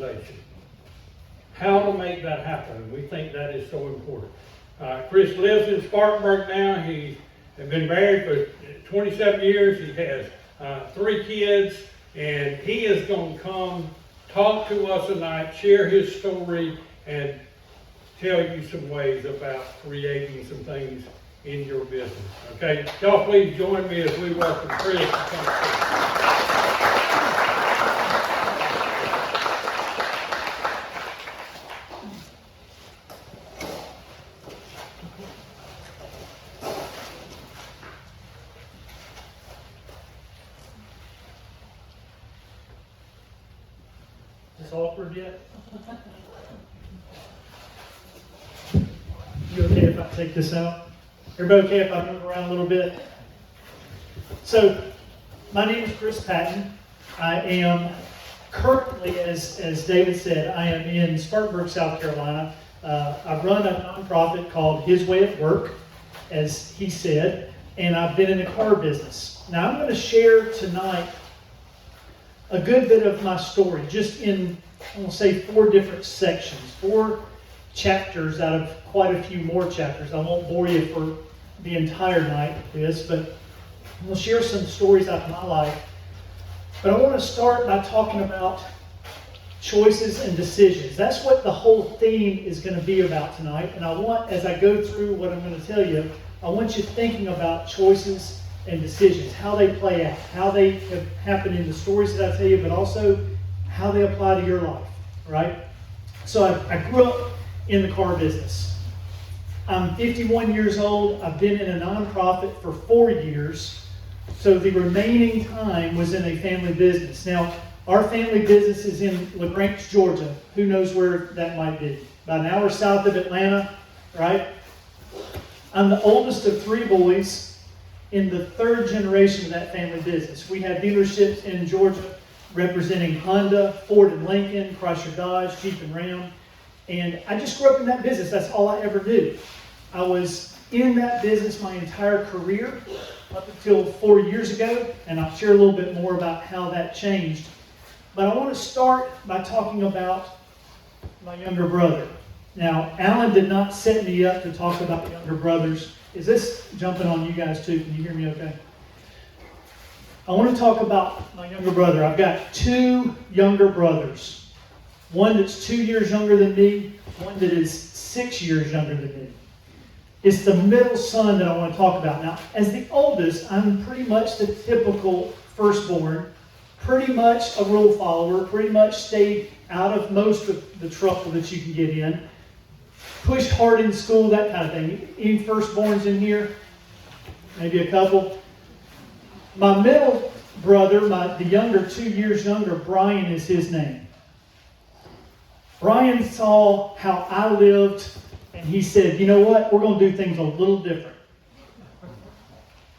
organization. How to make that happen. We think that is so important. Chris lives in Spartanburg now. He's been married for 27 years. He has 3 kids, and he is going to come talk to us tonight, share his story, and tell you some ways about creating some things in your business. Okay, y'all please join me as we welcome Chris to come forward. Is this awkward yet? You okay if I take this out? Everybody okay if I move around a little bit? So, my name is Chris Patton. I am currently, as David said, I am in Spartanburg, South Carolina. I run a nonprofit called His Way at Work, as he said, and I've been in the car business. Now, I'm going to share tonight a good bit of my story, just in, I'm going to say 4 different sections, 4 chapters out of quite a few more chapters. I won't bore you for the entire night with this, but we'll share some stories out of my life. But I want to start by talking about choices and decisions. That's what the whole theme is going to be about tonight. And I want, as I go through what I'm going to tell you, I want you thinking about choices and decisions, how they play out, how they have happened in the stories that I tell you, but also how they apply to your life, right? So I grew up in the car business. I'm 51 years old. I've been in a nonprofit for 4 years. So the remaining time was in a family business. Now, our family business is in LaGrange, Georgia. Who knows where that might be? About an hour south of Atlanta, right? I'm the oldest of 3 boys in the 3rd generation of that family business. We have dealerships in Georgia representing Honda, Ford and Lincoln, Chrysler Dodge, Jeep and Ram. And I just grew up in that business. That's all I ever knew. I was in that business my entire career up until 4 years ago, and I'll share a little bit more about how that changed. But I want to start by talking about my younger brother. Now, Alan did not set me up to talk about younger brothers. Is this jumping on you guys too? Can you hear me okay? I want to talk about my younger brother. I've got 2 younger brothers. One that's 2 years younger than me, one that is 6 years younger than me. It's the middle son that I want to talk about. Now, as the oldest, I'm pretty much the typical firstborn, pretty much a rule follower, pretty much stayed out of most of the trouble that you can get in, pushed hard in school, that kind of thing. Any firstborns in here? Maybe a couple. My middle brother, the younger, 2 years younger, Brian is his name. Brian saw how I lived, and he said, you know what, we're going to do things a little different.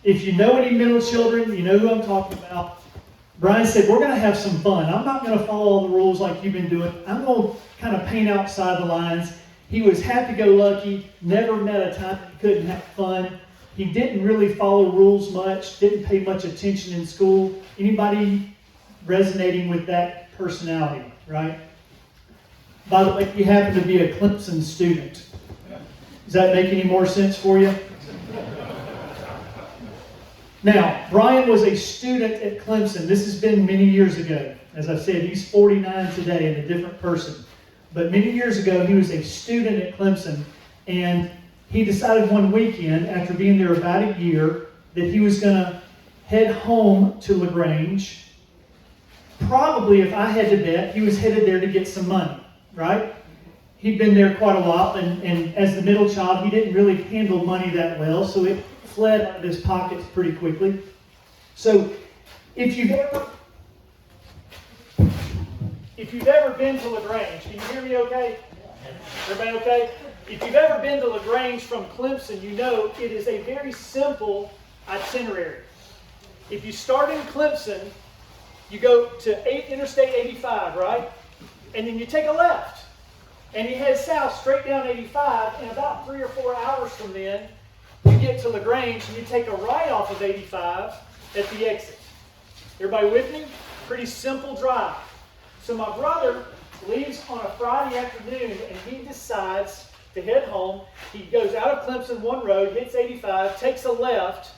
If you know any middle children, you know who I'm talking about. Brian said, we're going to have some fun. I'm not going to follow all the rules like you've been doing. I'm going to kind of paint outside the lines. He was happy-go-lucky, never met a time that he couldn't have fun. He didn't really follow rules much, didn't pay much attention in school. Anybody resonating with that personality, right? By the way, you happen to be a Clemson student. Does that make any more sense for you? Now, Brian was a student at Clemson. This has been many years ago. As I said, he's 49 today and a different person. But many years ago, he was a student at Clemson, and he decided one weekend, after being there about a year, that he was going to head home to LaGrange. Probably, if I had to bet, he was headed there to get some money, right? He'd been there quite a while, and as the middle child, he didn't really handle money that well, so it fled out of his pockets pretty quickly. So, if you've ever been to LaGrange, can you hear me okay? Everybody okay? If you've ever been to LaGrange from Clemson, you know it is a very simple itinerary. If you start in Clemson, you go to Interstate 85, right? And then you take a left. And you head south straight down 85, and about 3 or 4 hours from then, you get to LaGrange and you take a right off of 85 at the exit. Everybody with me? Pretty simple drive. So my brother leaves on a Friday afternoon, and he decides to head home. He goes out of Clemson one road, hits 85, takes a left,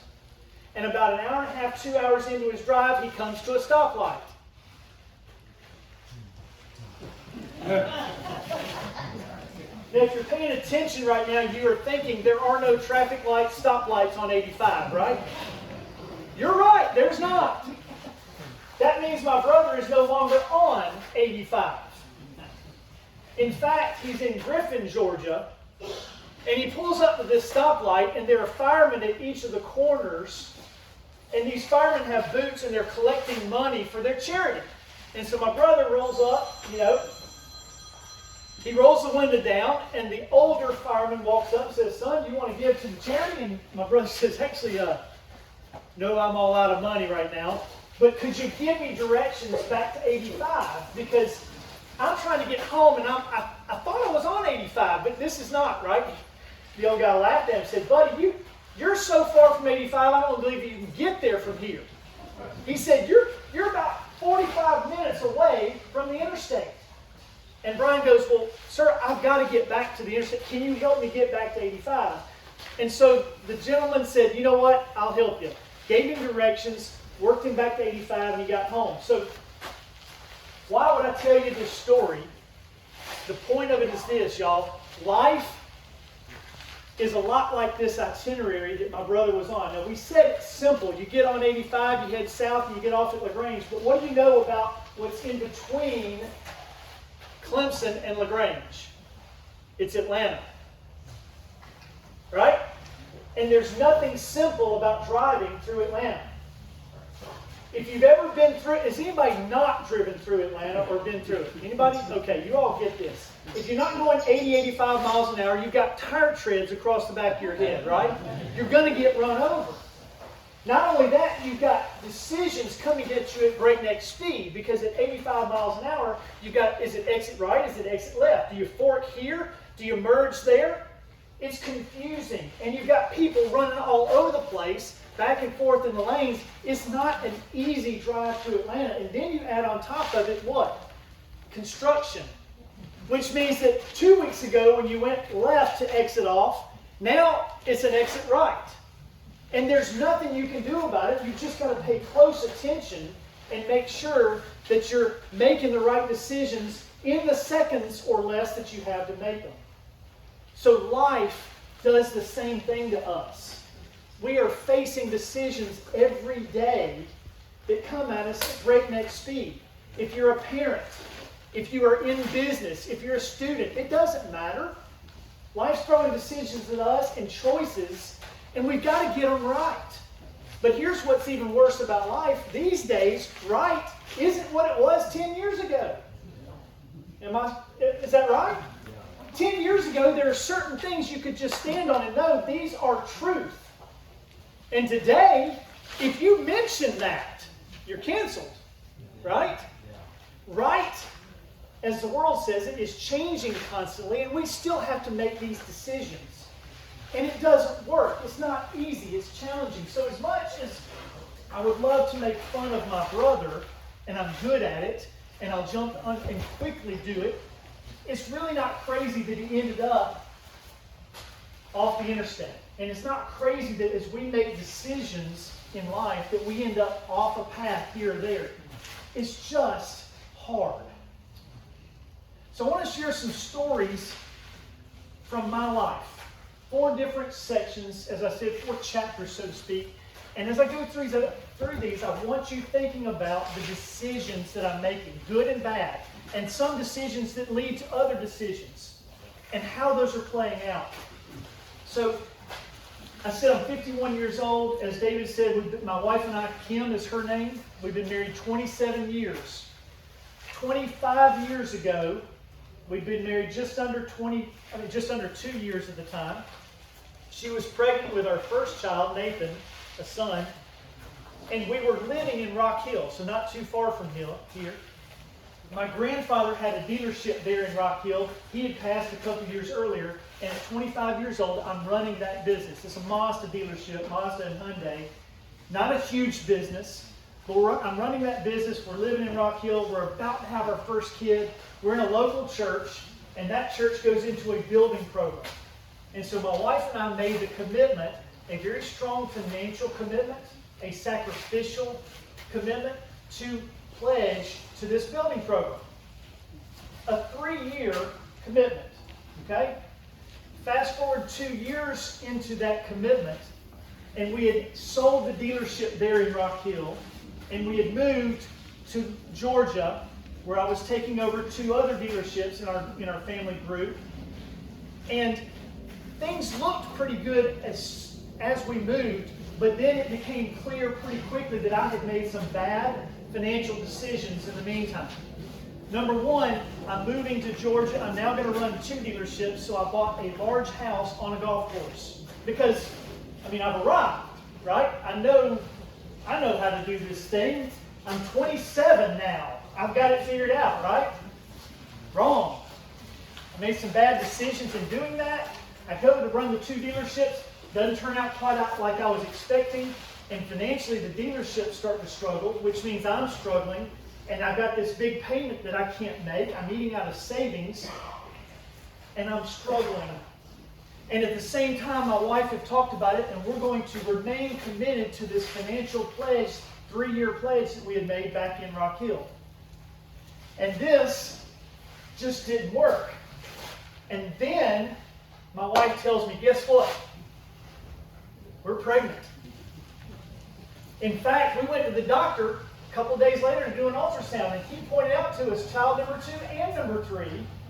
and about an hour and a half, 2 hours into his drive, he comes to a stoplight. Now, if you're paying attention right now, you are thinking there are no traffic lights, stoplights on 85, right? You're right, there's not. That means my brother is no longer on 85. In fact, he's in Griffin, Georgia, and he pulls up to this stoplight, and there are firemen at each of the corners, and these firemen have boots, and they're collecting money for their charity. And so my brother rolls up, he rolls the window down, and the older fireman walks up and says, "Son, you want to give to the charity?" And my brother says, "Actually, no, I'm all out of money right now. But could you give me directions back to 85? Because I'm trying to get home, and I thought I was on 85, but this is not, right?" The old guy laughed at him and said, "Buddy, you're so far from 85, I don't believe you can get there from here." He said, you're about 45 minutes away from the interstate." And Brian goes, "Well, sir, I've got to get back to the interstate. Can you help me get back to 85? And so the gentleman said, "You know what? I'll help you." Gave him directions, worked him back to 85, and he got home. So why would I tell you this story? The point of it is this, y'all. Life is a lot like this itinerary that my brother was on. Now, we said it's simple. You get on 85, you head south, and you get off at LaGrange. But what do you know about what's in between Clemson and LaGrange? It's Atlanta. Right? And there's nothing simple about driving through Atlanta. If you've ever been through, has anybody not driven through Atlanta or been through it? Anybody? Okay, you all get this. If you're not going 80, 85 miles an hour, you've got tire treads across the back of your head, right? You're going to get run over. Not only that, you've got decisions coming at you at breakneck speed, because at 85 miles an hour, you've got, is it exit right? Is it exit left? Do you fork here? Do you merge there? It's confusing. And you've got people running all over the place, back and forth in the lanes. It's not an easy drive to Atlanta. And then you add on top of it what? Construction. Which means that 2 weeks ago when you went left to exit off, now it's an exit right. And there's nothing you can do about it. You've just got to pay close attention and make sure that you're making the right decisions in the seconds or less that you have to make them. So life does the same thing to us. We are facing decisions every day that come at us at breakneck speed. If you're a parent, if you are in business, if you're a student, it doesn't matter. Life's throwing decisions at us and choices, and we've got to get them right. But here's what's even worse about life. These days, right isn't what it was 10 years ago. Is that right? 10 years ago, there are certain things you could just stand on and know these are truth. And today, if you mention that, you're canceled. Right? Right, as the world says it, is changing constantly, and we still have to make these decisions. And it doesn't work. It's not easy. It's challenging. So as much as I would love to make fun of my brother, and I'm good at it, and I'll jump on and quickly do it, it's really not crazy that he ended up off the interstate. And it's not crazy that as we make decisions in life that we end up off a path here or there. It's just hard. So I want to share some stories from my life. 4 different sections, as I said, 4 chapters, so to speak. And as I go through these, I want you thinking about the decisions that I'm making, good and bad, and some decisions that lead to other decisions, and how those are playing out. So, I said I'm 51 years old. As David said, my wife and I, Kim is her name. We've been married 27 years. 25 years ago, we'd been married just under 2 years at the time. She was pregnant with our first child, Nathan, a son, and we were living in Rock Hill, so not too far from here. My grandfather had a dealership there in Rock Hill. He had passed a couple years earlier, and at 25 years old, I'm running that business. It's a Mazda dealership, Mazda and Hyundai. Not a huge business. But I'm running that business. We're living in Rock Hill. We're about to have our first kid. We're in a local church, and that church goes into a building program. And so my wife and I made the commitment, a very strong financial commitment, a sacrificial commitment to pledge to this building program. A 3-year commitment, okay? Fast forward 2 years into that commitment, and we had sold the dealership there in Rock Hill, and we had moved to Georgia, where I was taking over 2 other dealerships in our family group. And things looked pretty good as we moved, but then it became clear pretty quickly that I had made some bad financial decisions in the meantime. Number one, I'm moving to Georgia. I'm now going to run 2 dealerships, so I bought a large house on a golf course. Because, I've arrived, right? I know how to do this thing. I'm 27 now. I've got it figured out, right? Wrong. I made some bad decisions in doing that. I go to run the 2 dealerships. Doesn't turn out quite out like I was expecting. And financially, the dealerships start to struggle, which means I'm struggling. And I've got this big payment that I can't make. I'm eating out of savings. And I'm struggling. And at the same time, my wife had talked about it, and we're going to remain committed to this financial pledge, 3-year pledge that we had made back in Rock Hill. And this just didn't work. And then my wife tells me, guess what? We're pregnant. In fact, we went to the doctor a couple of days later to do an ultrasound, and he pointed out to us child number 2 and number 3,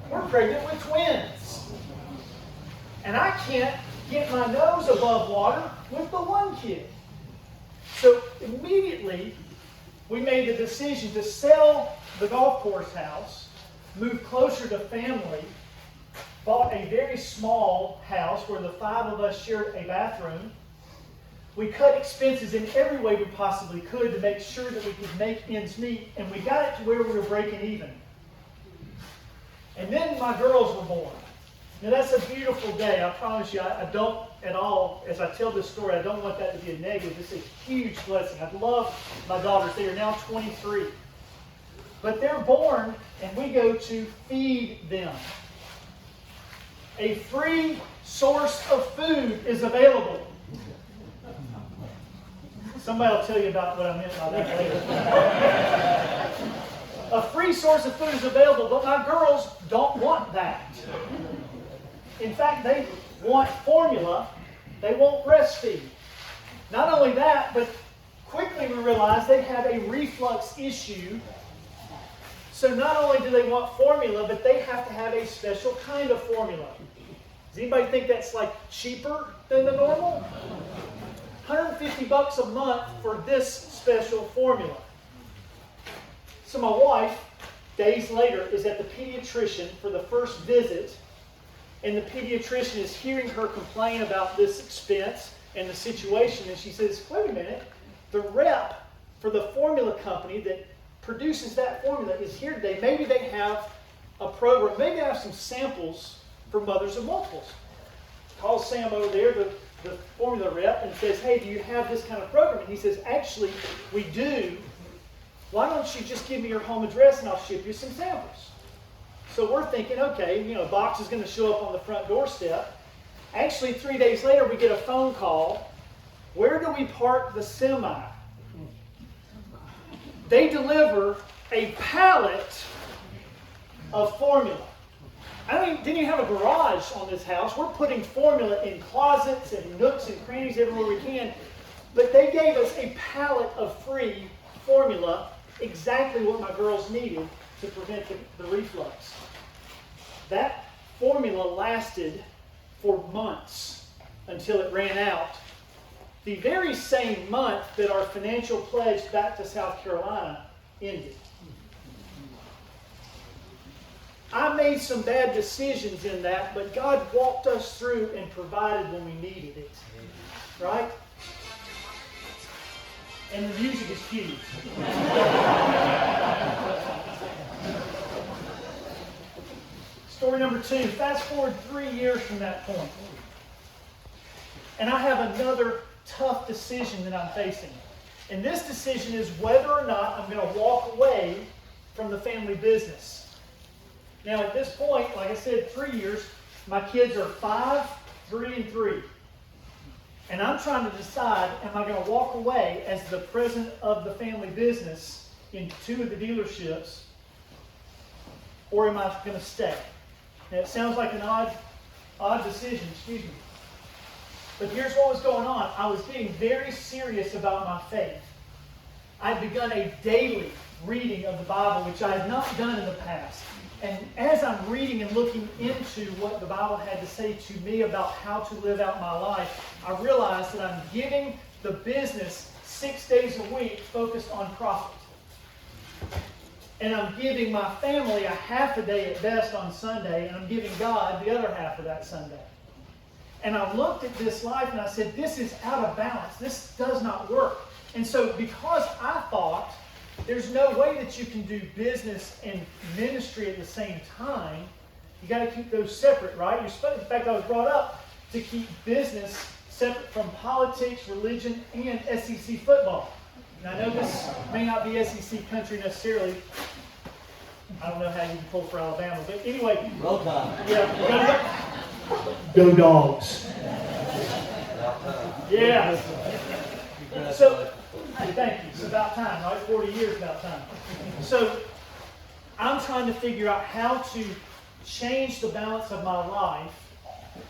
we're pregnant with twins. And I can't get my nose above water with the one kid. So immediately, we made the decision to sell the golf course house, move closer to family, bought a very small house where the 5 of us shared a bathroom. We cut expenses in every way we possibly could to make sure that we could make ends meet, and we got it to where we were breaking even. And then my girls were born. Now that's a beautiful day. I promise you, I don't at all, as I tell this story, I don't want that to be a negative. It's a huge blessing. I love my daughters. They are now 23. But they're born, and we go to feed them. A free source of food is available. Somebody will tell you about what I meant by that later. A free source of food is available, but my girls don't want that. In fact, they want formula. They won't breastfeed. Not only that, but quickly we realized they have a reflux issue. So not only do they want formula, but they have to have a special kind of formula. Does anybody think that's like cheaper than the normal? $150 a month for this special formula. So my wife, days later, is at the pediatrician for the first visit, and the pediatrician is hearing her complain about this expense and the situation, and she says, wait a minute, the rep for the formula company that produces that formula is here today. Maybe they have a program, maybe they have some samples for mothers of multiples. Call Sam over there, the formula rep, and says, hey, do you have this kind of program? And he says, actually, we do. Why don't you just give me your home address and I'll ship you some samples? So we're thinking, okay, a box is going to show up on the front doorstep. Actually, 3 days later, we get a phone call. Where do we park the semi? They deliver a pallet of formula. Didn't even have a garage on this house. We're putting formula in closets and nooks and crannies everywhere we can. But they gave us a pallet of free formula, exactly what my girls needed to prevent the reflux. That formula lasted for months until it ran out. The very same month that our financial pledge back to South Carolina ended. I made some bad decisions in that, but God walked us through and provided when we needed it. Right? And the music is huge. Story number 2. Fast forward 3 years from that point. And I have another tough decision that I'm facing. And this decision is whether or not I'm going to walk away from the family business. Now, at this point, like I said, 3 years, my kids are 5, 3, and 3. And I'm trying to decide, am I going to walk away as the president of the family business in 2 of the dealerships, or am I going to stay? Now, it sounds like an odd decision, excuse me. But here's what was going on. I was getting very serious about my faith. I'd begun a daily reading of the Bible, which I had not done in the past. And as I'm reading and looking into what the Bible had to say to me about how to live out my life, I realized that I'm giving the business 6 days a week focused on profit. And I'm giving my family a half a day at best on Sunday, and I'm giving God the other half of that Sunday. And I looked at this life and I said, this is out of balance. This does not work. And so because I thought there's no way that you can do business and ministry at the same time, you got to keep those separate, right? You're supposed, in fact, I was brought up to keep business separate from politics, religion, and SEC football. And I know this may not be SEC country necessarily. I don't know how you can pull for Alabama, but anyway. Roll time. Yeah, go Dogs. Yeah. So, thank you. It's about time, right? 40 years about time. So, I'm trying to figure out how to change the balance of my life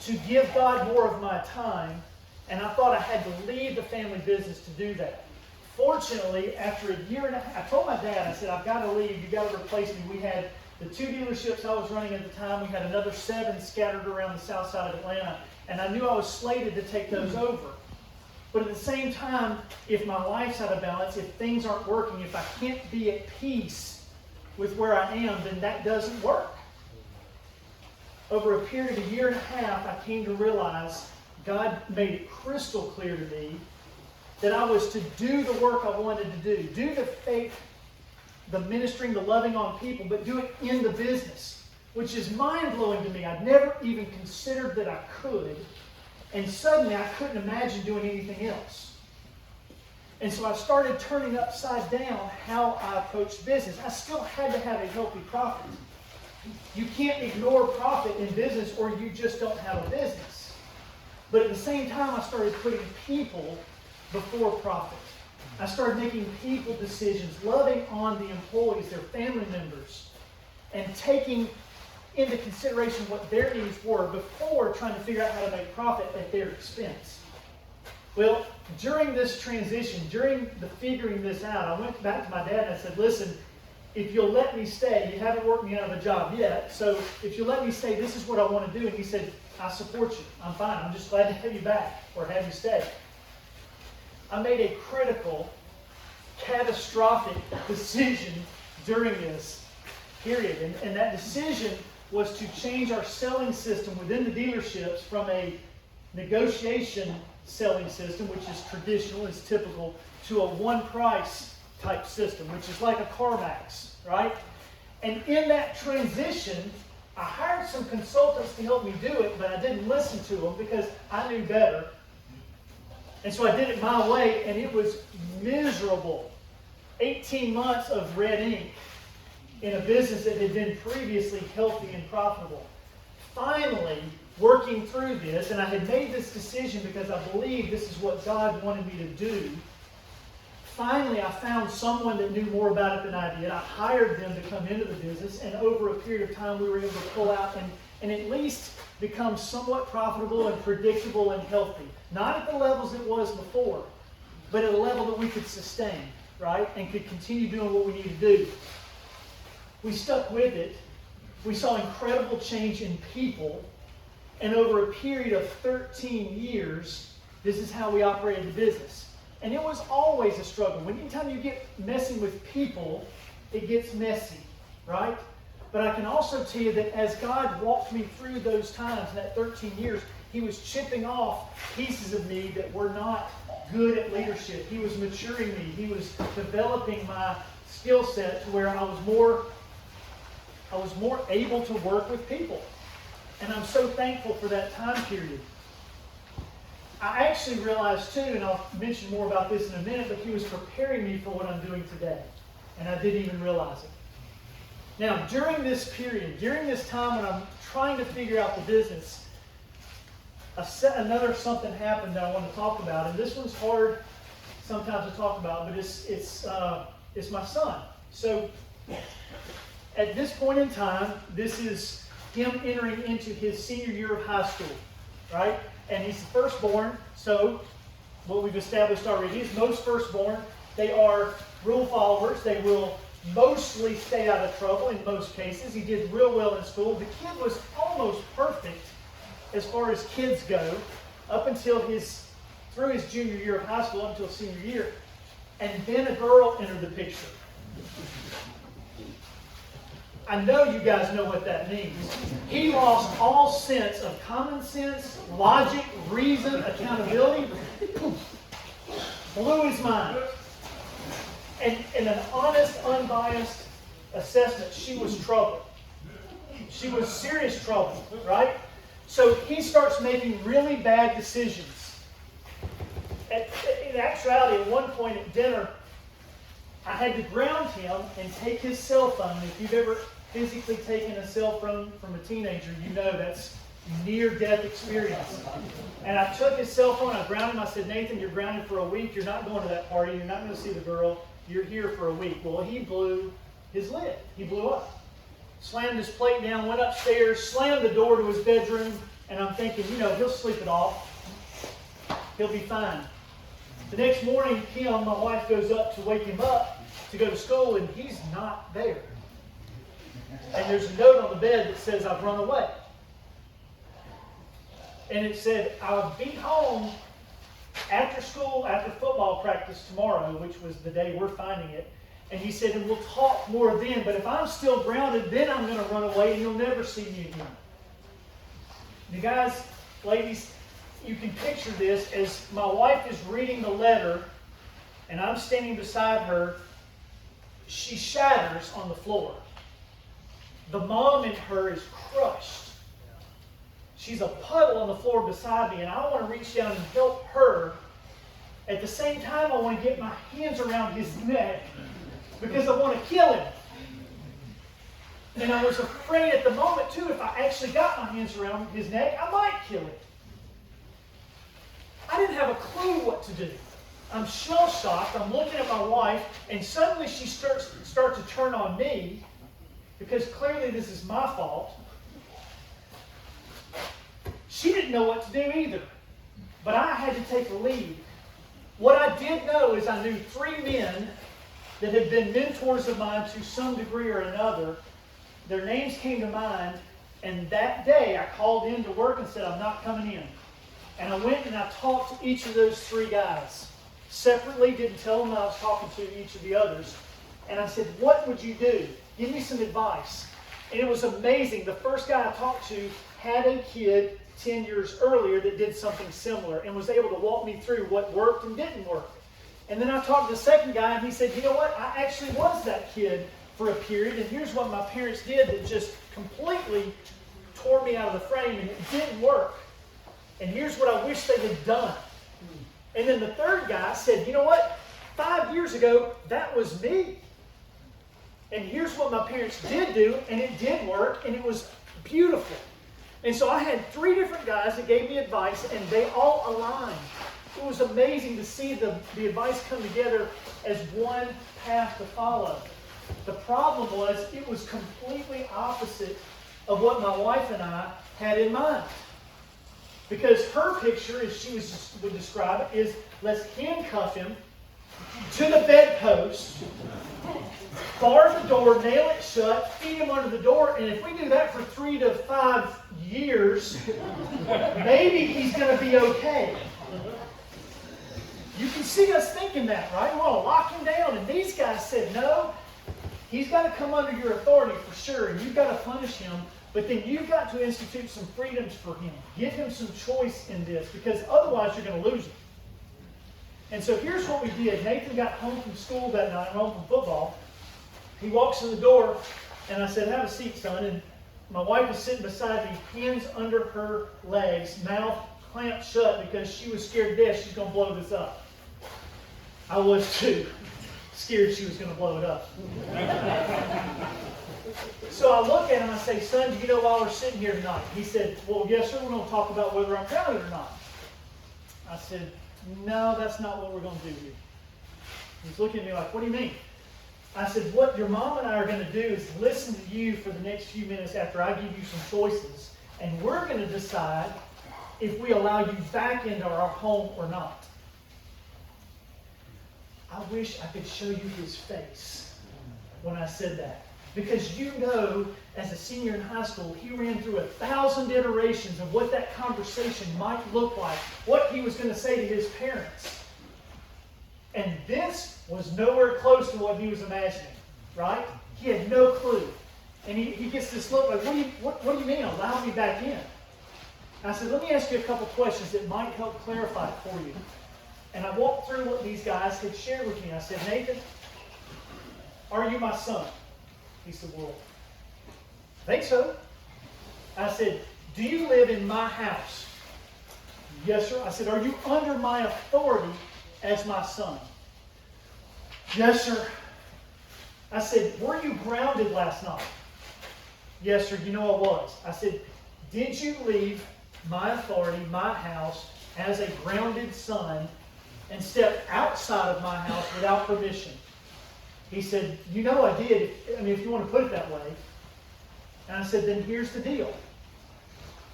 to give God more of my time, and I thought I had to leave the family business to do that. Fortunately, after a year and a half, I told my dad, I said, I've got to leave. You've got to replace me. We had the 2 dealerships I was running at the time. We had another 7 scattered around the south side of Atlanta, and I knew I was slated to take those over. But at the same time, if my life's out of balance, if things aren't working, if I can't be at peace with where I am, then that doesn't work. Over a period of a year and a half, I came to realize God made it crystal clear to me that I was to do the work I wanted to do the faith, the ministering, the loving on people, but do it in the business, which is mind-blowing to me. I'd never even considered that I could, and suddenly I couldn't imagine doing anything else. And so I started turning upside down how I approached business. I still had to have a healthy profit. You can't ignore profit in business or you just don't have a business. But at the same time, I started putting people before profit. I started making people decisions, loving on the employees, their family members, and taking into consideration what their needs were before trying to figure out how to make profit at their expense. Well, during this transition, during the figuring this out, I went back to my dad and I said, listen, if you'll let me stay, you haven't worked me out of a job yet, so if you'll let me stay, this is what I want to do. And he said, I support you. I'm fine. I'm just glad to have you back or have you stay. I made a critical, catastrophic decision during this period. And that decision was to change our selling system within the dealerships from a negotiation selling system, which is traditional, is typical, to a one-price type system, which is like a CarMax, right? And in that transition, I hired some consultants to help me do it, but I didn't listen to them because I knew better. And so I did it my way, and it was miserable. 18 months of red ink in a business that had been previously healthy and profitable. Finally, working through this, and I had made this decision because I believed this is what God wanted me to do. Finally, I found someone that knew more about it than I did. I hired them to come into the business, and over a period of time, we were able to pull out and at least become somewhat profitable and predictable and healthy. Not at the levels it was before, but at a level that we could sustain, right? And could continue doing what we need to do. We stuck with it. We saw incredible change in people. And over a period of 13 years, this is how we operated the business. And it was always a struggle. Anytime you get messing with people, it gets messy, right? But I can also tell you that as God walked me through those times, in that 13 years, He was chipping off pieces of me that were not good at leadership. He was maturing me. He was developing my skill set to where I was more able to work with people. And I'm so thankful for that time period. I actually realized too, and I'll mention more about this in a minute, but he was preparing me for what I'm doing today. And I didn't even realize it. Now, during this period, during this time when I'm trying to figure out the business, another something happened that I want to talk about. And this one's hard sometimes to talk about, but it's my son. So at this point in time, this is him entering into his senior year of high school, right? And he's the firstborn, so what we've established already is most firstborn, they are rule followers. They will mostly stay out of trouble in most cases. He did real well in school. The kid was almost perfect as far as kids go up until through his junior year of high school, up until senior year. And then a girl entered the picture. I know you guys know what that means. He lost all sense of common sense, logic, reason, accountability. Blew his mind. And in an honest, unbiased assessment, she was trouble. She was serious trouble, right? So he starts making really bad decisions. In actuality, at one point at dinner, I had to ground him and take his cell phone. If you've ever physically taken a cell phone from a teenager, you know that's near-death experience. And I took his cell phone, I grounded him. I said, Nathan, you're grounded for a week. You're not going to that party. You're not going to see the girl. You're here for a week. Well, he blew his lid. He blew up. Slammed his plate down, went upstairs, slammed the door to his bedroom, and I'm thinking, he'll sleep it off. He'll be fine. The next morning, Kim, my wife, goes up to wake him up to go to school, and he's not there. And there's a note on the bed that says, I've run away. And it said, I'll be home after school, after football practice tomorrow, which was the day we're finding it. And he said, and we'll talk more then, but if I'm still grounded, then I'm going to run away and you'll never see me again. You guys, ladies, you can picture this as my wife is reading the letter and I'm standing beside her. She shatters on the floor. The mom in her is crushed. She's a puddle on the floor beside me, and I want to reach down and help her. At the same time, I want to get my hands around his neck because I want to kill him. And I was afraid at the moment, too, if I actually got my hands around his neck, I might kill him. I didn't have a clue what to do. I'm shell-shocked. I'm looking at my wife, and suddenly she starts to turn on me because clearly this is my fault. She didn't know what to do either, but I had to take the lead. What I did know is I knew 3 men that had been mentors of mine to some degree or another. Their names came to mind, and that day I called in to work and said, I'm not coming in. And I went and I talked to each of those 3 guys separately, didn't tell them I was talking to each of the others. And I said, what would you do? Give me some advice. And it was amazing. The first guy I talked to had a kid 10 years earlier that did something similar and was able to walk me through what worked and didn't work. And then I talked to the second guy and he said, you know what? I actually was that kid for a period, and here's what my parents did that just completely tore me out of the frame, and it didn't work. And here's what I wish they had done. And then the third guy said, you know what? 5 years ago, that was me. And here's what my parents did do, and it did work, and it was beautiful. And so I had 3 different guys that gave me advice, and they all aligned. It was amazing to see the advice come together as one path to follow. The problem was it was completely opposite of what my wife and I had in mind. Because her picture, as she would describe it, is let's handcuff him to the bedpost, bar the door, nail it shut, feed him under the door, and if we do that for 3 to 5 years, maybe he's going to be okay. You can see us thinking that, right? We want to lock him down, and these guys said, no, he's got to come under your authority for sure, and you've got to punish him, but then you've got to institute some freedoms for him. Give him some choice in this, because otherwise you're going to lose him. And so here's what we did. Nathan got home from school that night, home from football. He walks in the door, and I said, have a seat, son. And my wife is sitting beside me, hands under her legs, mouth clamped shut because she was scared to death she's going to blow this up. I was too, scared she was going to blow it up. So I look at him and I say, son, do you know why we're sitting here tonight? He said, well, yes, sir, we're going to talk about whether I'm grounded or not. I said, no, that's not what we're going to do here. He's looking at me like, what do you mean? I said, what your mom and I are going to do is listen to you for the next few minutes after I give you some choices, and we're going to decide if we allow you back into our home or not. I wish I could show you his face when I said that. Because you know, as a senior in high school, he ran through 1,000 iterations of what that conversation might look like, what he was going to say to his parents. And this was nowhere close to what he was imagining, right? He had no clue. And he gets this look like, what do you mean, allow me back in? I said, let me ask you a couple questions that might help clarify it for you. And I walked through what these guys had shared with me. I said, Nathan, are you my son? He said, well, I think so. I said, do you live in my house? Yes, sir. I said, are you under my authority as my son? Yes, sir. I said, were you grounded last night? Yes, sir. You know I was. I said, did you leave my authority, my house, as a grounded son and step outside of my house without permission? He said, you know I did, if you want to put it that way. And I said, then here's the deal.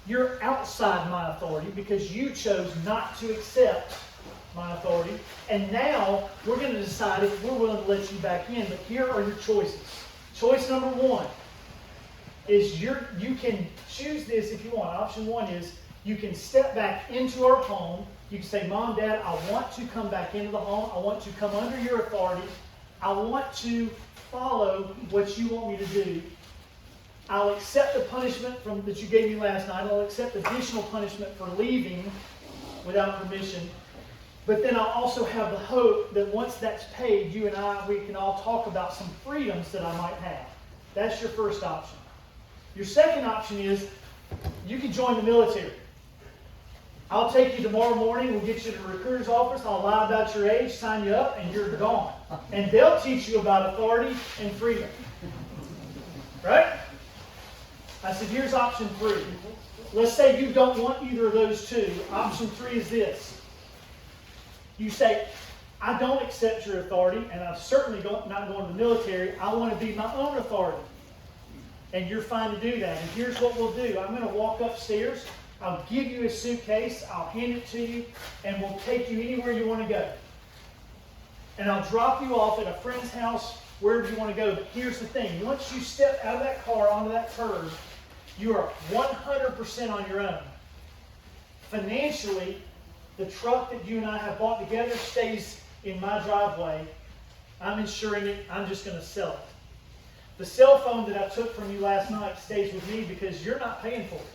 You're outside my authority because you chose not to accept my authority. And now we're going to decide if we're willing to let you back in. But here are your choices. Choice number one is you can choose this if you want. Option one is you can step back into our home. You can say, Mom, Dad, I want to come back into the home. I want to come under your authority. I want to follow what you want me to do. I'll accept the punishment that you gave me last night. I'll accept additional punishment for leaving without permission. But then I'll also have the hope that once that's paid, you and we can all talk about some freedoms that I might have. That's your first option. Your second option is you can join the military. I'll take you tomorrow morning, we'll get you to the recruiter's office, I'll lie about your age, sign you up, and you're gone. And they'll teach you about authority and freedom. Right? I said, here's option 3. Let's say you don't want either of those two. Option 3 is this. You say, I don't accept your authority, and I'm certainly not going to the military. I want to be my own authority. And you're fine to do that. And here's what we'll do. I'm going to walk upstairs. I'll give you a suitcase, I'll hand it to you, and we'll take you anywhere you want to go. And I'll drop you off at a friend's house, wherever you want to go. But here's the thing. Once you step out of that car onto that curb, you are 100% on your own. Financially, the truck that you and I have bought together stays in my driveway. I'm insuring it. I'm just going to sell it. The cell phone that I took from you last night stays with me because you're not paying for it.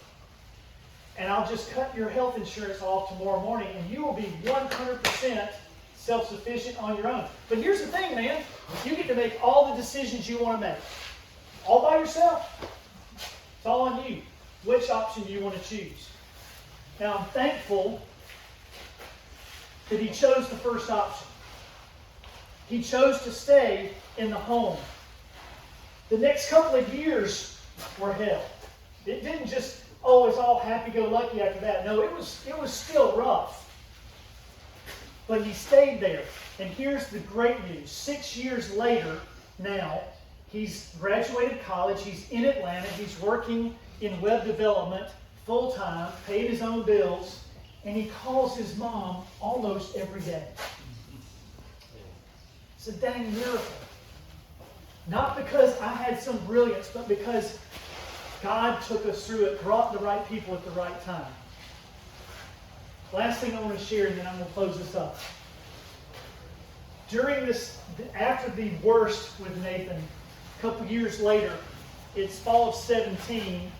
And I'll just cut your health insurance off tomorrow morning, and you will be 100% self-sufficient on your own. But here's the thing, man. You get to make all the decisions you want to make. All by yourself. It's all on you. Which option do you want to choose? Now, I'm thankful that he chose the first option. He chose to stay in the home. The next couple of years were hell. It didn't just, it's all happy-go-lucky after that. No, it was still rough. But he stayed there. And here's the great news. 6 years later now, he's graduated college. He's in Atlanta. He's working in web development full-time, paid his own bills, and he calls his mom almost every day. It's a dang miracle. Not because I had some brilliance, but because God took us through it, brought the right people at the right time. Last thing I want to share, and then I'm going to close this up. During this, after the worst with Nathan, a couple years later, it's fall of 17.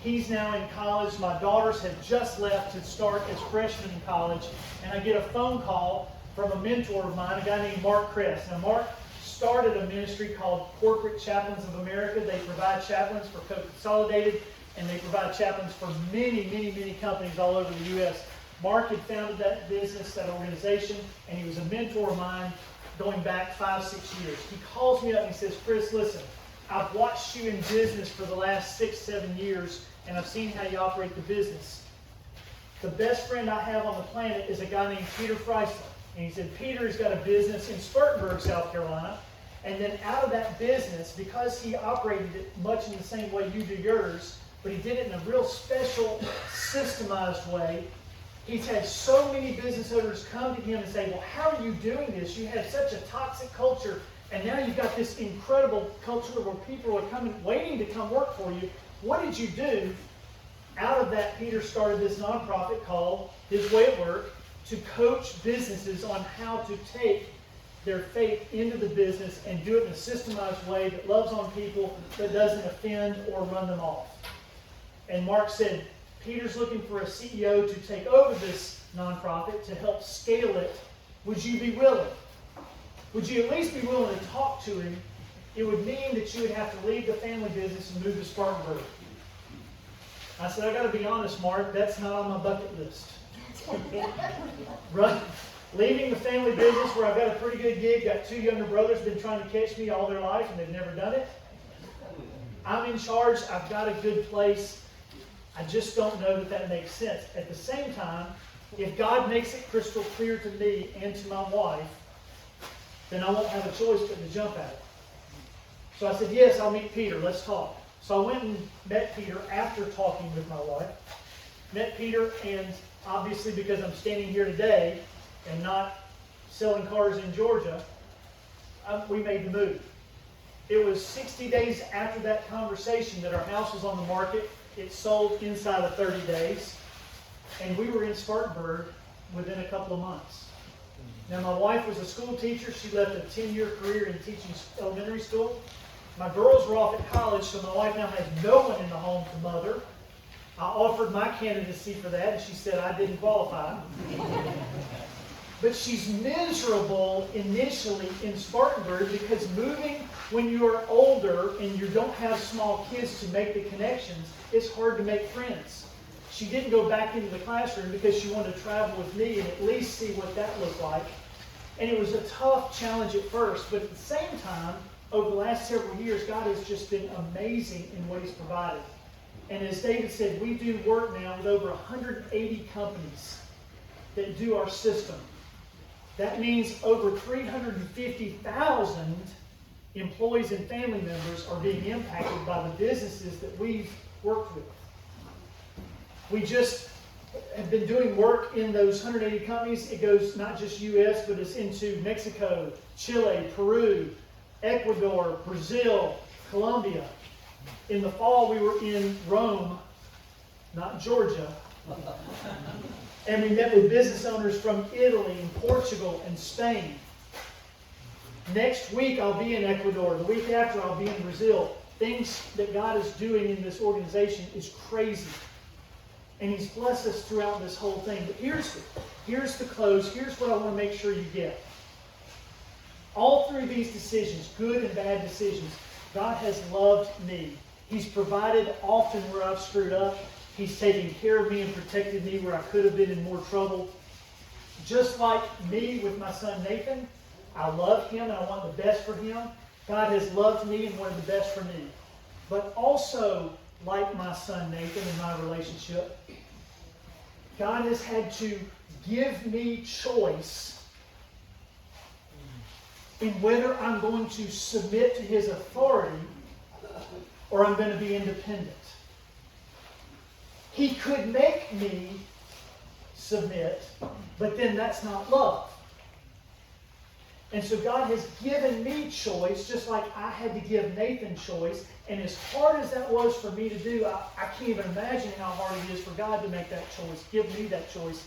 He's now in college. My daughters have just left to start as freshmen in college. And I get a phone call from a mentor of mine, a guy named Mark Kress. Now, Mark started a ministry called Corporate Chaplains of America. They provide chaplains for Consolidated and they provide chaplains for many, many, many companies all over the U.S. Mark had founded that business, that organization, and he was a mentor of mine going back 5-6 years. He calls me up and he says, Chris, listen, I've watched you in business for the last 6-7 years, and I've seen how you operate the business. The best friend I have on the planet is a guy named Peter Freisler. And he said, Peter's got a business in Spartanburg, South Carolina. And then out of that business, because he operated it much in the same way you do yours, but he did it in a real special, systemized way, he's had so many business owners come to him and say, well, how are you doing this? You have such a toxic culture, and now you've got this incredible culture where people are coming, waiting to come work for you. What did you do? Out of that, Peter started this nonprofit called His Way of Work to coach businesses on how to take their faith into the business and do it in a systemized way that loves on people, that doesn't offend or run them off. And Mark said, Peter's looking for a CEO to take over this nonprofit to help scale it. Would you be willing? Would you at least be willing to talk to him? It would mean that you would have to leave the family business and move to Spartanburg. I said, I got to be honest, Mark, that's not on my bucket list. Right? Leaving the family business where I've got a pretty good gig, got 2 younger brothers, been trying to catch me all their life and they've never done it. I'm in charge, I've got a good place. I just don't know that that makes sense. At the same time, if God makes it crystal clear to me and to my wife, then I won't have a choice but to jump at it. So I said, yes, I'll meet Peter, let's talk. So I went and met Peter after talking with my wife. Met Peter, and obviously because I'm standing here today and not selling cars in Georgia, we made the move. It was 60 days after that conversation that our house was on the market. It sold inside of 30 days, and we were in Spartanburg within a couple of months. Now, my wife was a school teacher. She left a 10-year career in teaching elementary school. My girls were off at college, so my wife now has no one in the home to mother. I offered my candidacy for that, and she said I didn't qualify. But she's miserable initially in Spartanburg because moving when you are older and you don't have small kids to make the connections, it's hard to make friends. She didn't go back into the classroom because she wanted to travel with me and at least see what that looked like. And it was a tough challenge at first, but at the same time, over the last several years, God has just been amazing in what He's provided. And as David said, we do work now with over 180 companies that do our system. That means over 350,000 employees and family members are being impacted by the businesses that we've worked with. We just have been doing work in those 180 companies. It goes not just U.S., but it's into Mexico, Chile, Peru, Ecuador, Brazil, Colombia. In the fall, we were in Rome, not Georgia. And we met with business owners from Italy and Portugal and Spain. Next week, I'll be in Ecuador. The week after, I'll be in Brazil. Things that God is doing in this organization is crazy. And He's blessed us throughout this whole thing. But here's the close. Here's what I want to make sure you get. All through these decisions, good and bad decisions, God has loved me. He's provided often where I've screwed up. He's taken care of me and protected me where I could have been in more trouble. Just like me with my son Nathan, I love him and I want the best for him. God has loved me and wanted the best for me. But also, like my son Nathan in my relationship, God has had to give me choice in whether I'm going to submit to His authority or I'm going to be independent. He could make me submit, but then that's not love. And so God has given me choice, just like I had to give Nathan choice. And as hard as that was for me to do, I can't even imagine how hard it is for God to make that choice, give me that choice.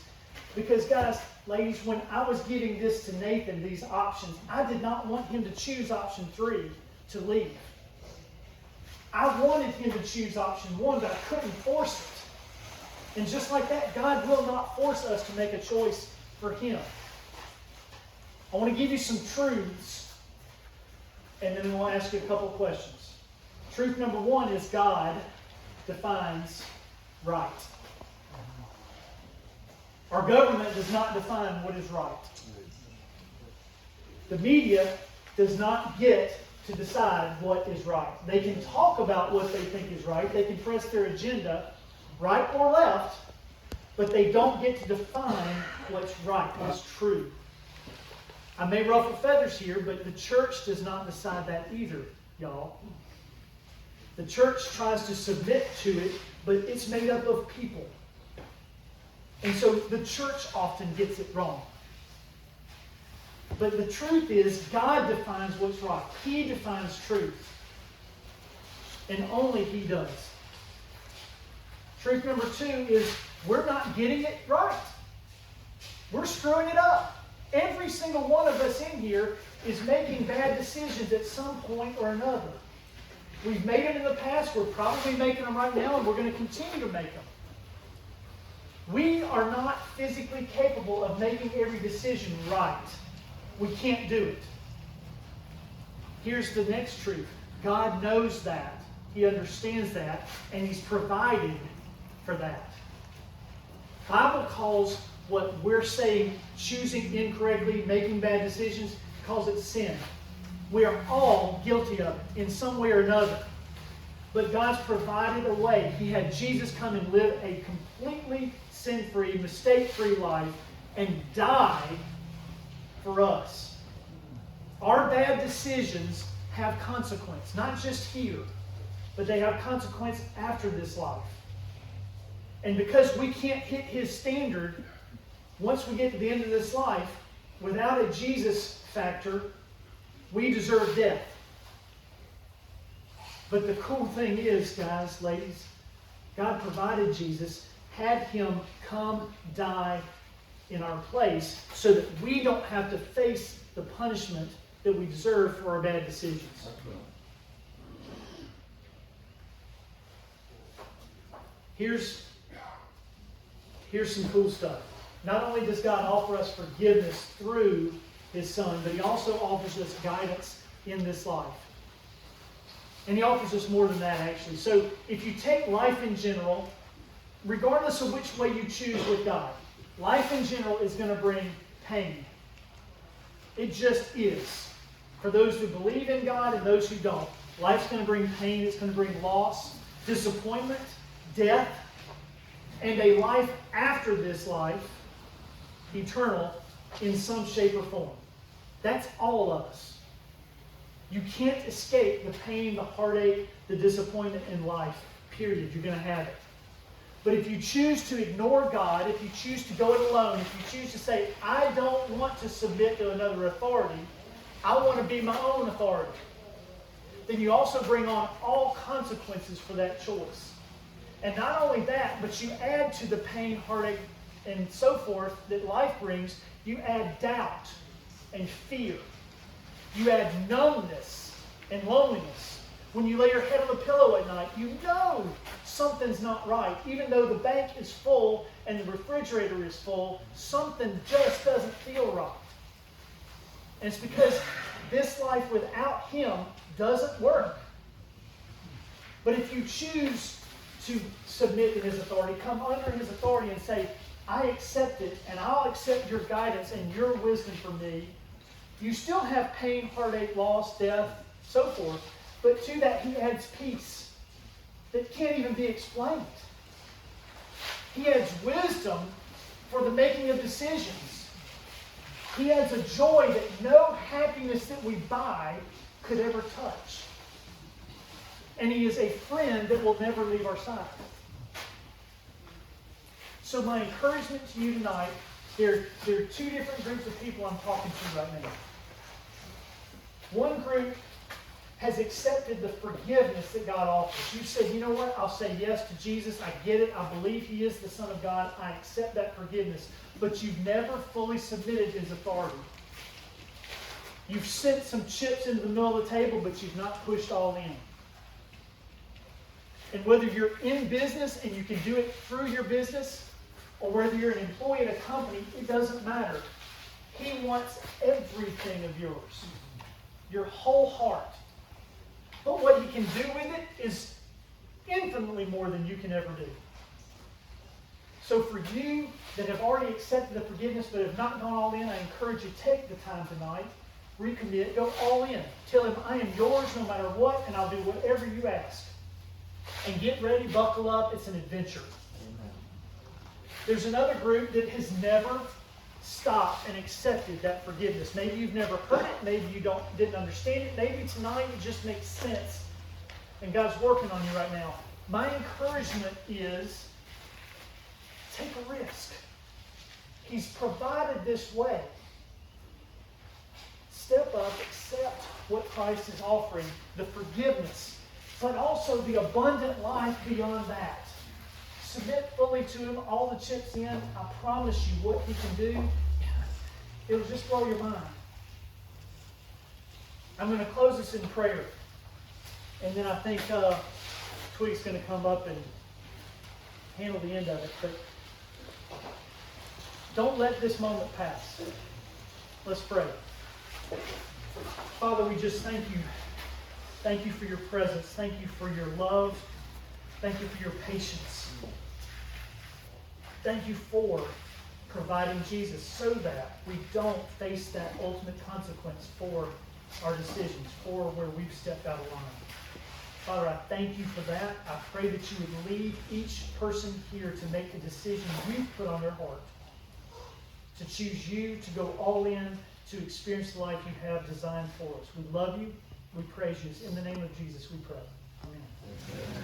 Because guys, ladies, when I was giving this to Nathan, these options, I did not want him to choose option 3 to leave. I wanted him to choose option 1, but I couldn't force it. And just like that, God will not force us to make a choice for Him. I want to give you some truths, and then I want to ask you a couple of questions. Truth number 1 is God defines right. Our government does not define what is right. The media does not get to decide what is right. They can talk about what they think is right. They can press their agenda, right or left, but they don't get to define what's right, what's true. I may ruffle feathers here, but the church does not decide that either, y'all. The church tries to submit to it, but it's made up of people. And so the church often gets it wrong. But the truth is, God defines what's right. He defines truth. And only He does. Truth number 2 is we're not getting it right. We're screwing it up. Every single one of us in here is making bad decisions at some point or another. We've made them in the past, we're probably making them right now, and we're going to continue to make them. We are not physically capable of making every decision right. We can't do it. Here's the next truth. God knows that. He understands that, and He's provided for that. The Bible calls what we're saying, choosing incorrectly, making bad decisions, calls it sin. We are all guilty of it in some way or another. But God's provided a way. He had Jesus come and live a completely sin-free, mistake-free life and die for us. Our bad decisions have consequence, not just here, but they have consequence after this life. And because we can't hit His standard, once we get to the end of this life, without a Jesus factor, we deserve death. But the cool thing is, guys, ladies, God provided Jesus, had Him come die in our place so that we don't have to face the punishment that we deserve for our bad decisions. Here's some cool stuff. Not only does God offer us forgiveness through His Son, but He also offers us guidance in this life. And He offers us more than that, actually. So if you take life in general, regardless of which way you choose with God, life in general is going to bring pain. It just is. For those who believe in God and those who don't. Life's going to bring pain. It's going to bring loss, disappointment, death, and a life after this life, eternal, in some shape or form. That's all of us. You can't escape the pain, the heartache, the disappointment in life, period. You're going to have it. But if you choose to ignore God, if you choose to go it alone, if you choose to say, I don't want to submit to another authority, I want to be my own authority, then you also bring on all consequences for that choice. And not only that, but you add to the pain, heartache, and so forth that life brings, you add doubt and fear. You add numbness and loneliness. When you lay your head on the pillow at night, you know something's not right. Even though the bank is full and the refrigerator is full, something just doesn't feel right. And it's because this life without Him doesn't work. But if you choose to submit to His authority, come under His authority and say, I accept it, and I'll accept your guidance and your wisdom for me, you still have pain, heartache, loss, death, so forth. But to that, He adds peace that can't even be explained. He adds wisdom for the making of decisions. He adds a joy that no happiness that we buy could ever touch. And He is a friend that will never leave our side. So my encouragement to you tonight, there are two different groups of people I'm talking to right now. One group has accepted the forgiveness that God offers. You said, you know what? I'll say yes to Jesus. I get it. I believe He is the Son of God. I accept that forgiveness. But you've never fully submitted to His authority. You've sent some chips into the middle of the table, but you've not pushed all in. And whether you're in business and you can do it through your business, or whether you're an employee at a company, it doesn't matter. He wants everything of yours. Your whole heart. But what He can do with it is infinitely more than you can ever do. So for you that have already accepted the forgiveness but have not gone all in, I encourage you, take the time tonight, recommit, go all in. Tell him, I am yours no matter what, and I'll do whatever you ask. And get ready, buckle up, it's an adventure. Amen. There's another group that has never stopped and accepted that forgiveness. Maybe you've never heard it, maybe you didn't understand it, maybe tonight it just makes sense. And God's working on you right now. My encouragement is, take a risk. He's provided this way. Step up, accept what Christ is offering, the forgiveness, but also the abundant life beyond that. Submit fully to Him, all the chips in. I promise you what He can do, it'll just blow your mind. I'm going to close this in prayer. And then I think Tweet's going to come up and handle the end of it. But don't let this moment pass. Let's pray. Father, we just thank you. Thank you for your presence. Thank you for your love. Thank you for your patience. Thank you for providing Jesus so that we don't face that ultimate consequence for our decisions, for where we've stepped out of line. Father, I thank you for that. I pray that you would lead each person here to make the decision you've put on their heart, to choose you, to go all in, to experience the life you have designed for us. We love you. We praise you. In the name of Jesus, we pray. Amen. Amen.